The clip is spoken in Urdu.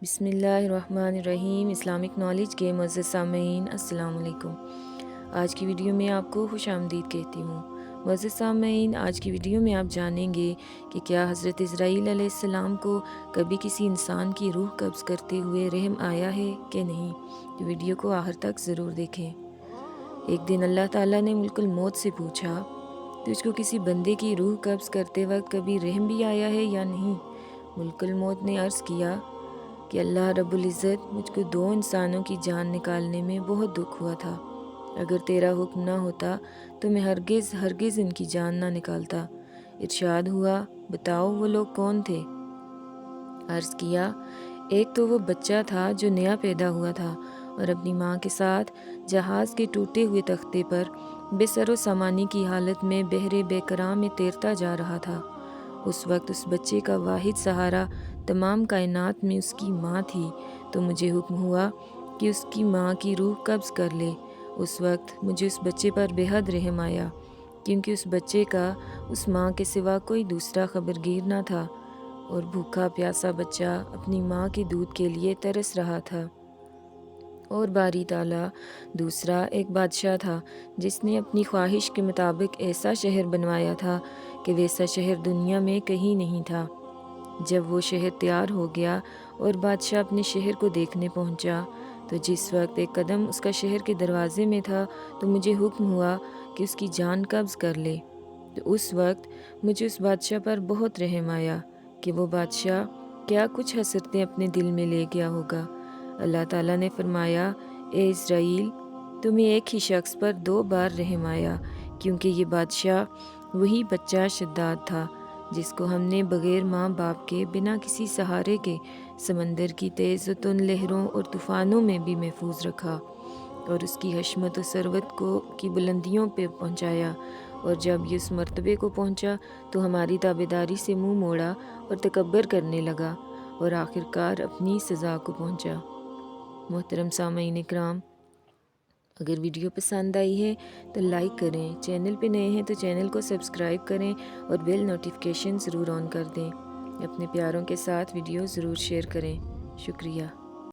بسم اللہ الرحمن الرحیم۔ اسلامک نالج کے معزز سامعین السلام علیکم۔ آج کی ویڈیو میں آپ کو خوش آمدید کہتی ہوں۔ معزز سامعین، آج کی ویڈیو میں آپ جانیں گے کہ کیا حضرت اسرائیل علیہ السلام کو کبھی کسی انسان کی روح قبض کرتے ہوئے رحم آیا ہے کہ نہیں؟ تو ویڈیو کو آخر تک ضرور دیکھیں۔ ایک دن اللہ تعالیٰ نے ملک الموت سے پوچھا، تجھ کو کسی بندے کی روح قبض کرتے وقت کبھی رحم بھی آیا ہے یا نہیں؟ ملک الموت نے عرض کیا کہ اللہ رب العزت، مجھ کو 2 انسانوں کی جان نکالنے میں بہت دکھ ہوا تھا۔ اگر تیرا حکم نہ ہوتا تو میں ہرگز ان کی جان نہ نکالتا۔ ارشاد ہوا، بتاؤ وہ لوگ کون تھے؟ عرض کیا، ایک تو وہ بچہ تھا جو نیا پیدا ہوا تھا اور اپنی ماں کے ساتھ جہاز کے ٹوٹے ہوئے تختے پر بے سر و سامانی کی حالت میں بحر بے کراں میں تیرتا جا رہا تھا۔ اس وقت اس بچے کا واحد سہارا تمام کائنات میں اس کی ماں تھی، تو مجھے حکم ہوا کہ اس کی ماں کی روح قبض کر لے۔ اس وقت مجھے اس بچے پر بے حد رحم آیا، کیونکہ اس بچے کا اس ماں کے سوا کوئی دوسرا خبرگیر نہ تھا اور بھوکا پیاسا بچہ اپنی ماں کے دودھ کے لیے ترس رہا تھا۔ اور باری تعالیٰ دوسرا ایک بادشاہ تھا جس نے اپنی خواہش کے مطابق ایسا شہر بنوایا تھا کہ ویسا شہر دنیا میں کہیں نہیں تھا۔ جب وہ شہر تیار ہو گیا اور بادشاہ اپنے شہر کو دیکھنے پہنچا، تو جس وقت ایک قدم اس کا شہر کے دروازے میں تھا تو مجھے حکم ہوا کہ اس کی جان قبض کر لے۔ تو اس وقت مجھے اس بادشاہ پر بہت رحم آیا کہ وہ بادشاہ کیا کچھ حسرتیں اپنے دل میں لے گیا ہوگا۔ اللہ تعالیٰ نے فرمایا، اے اسرائیل، تمہیں ایک ہی شخص پر 2 بار رحم آیا، کیونکہ یہ بادشاہ وہی بچہ شداد تھا جس کو ہم نے بغیر ماں باپ کے بنا کسی سہارے کے سمندر کی تیز و تند لہروں اور طوفانوں میں بھی محفوظ رکھا اور اس کی حشمت و ثروت کی بلندیوں پہ پہنچایا، اور جب یہ اس مرتبے کو پہنچا تو ہماری تابعداری سے منہ موڑا اور تکبر کرنے لگا اور آخرکار اپنی سزا کو پہنچا۔ محترم سامعین اکرام، اگر ویڈیو پسند آئی ہے تو لائک کریں، چینل پہ نئے ہیں تو چینل کو سبسکرائب کریں اور بیل نوٹیفیکیشن ضرور آن کر دیں۔ اپنے پیاروں کے ساتھ ویڈیو ضرور شیئر کریں۔ شکریہ۔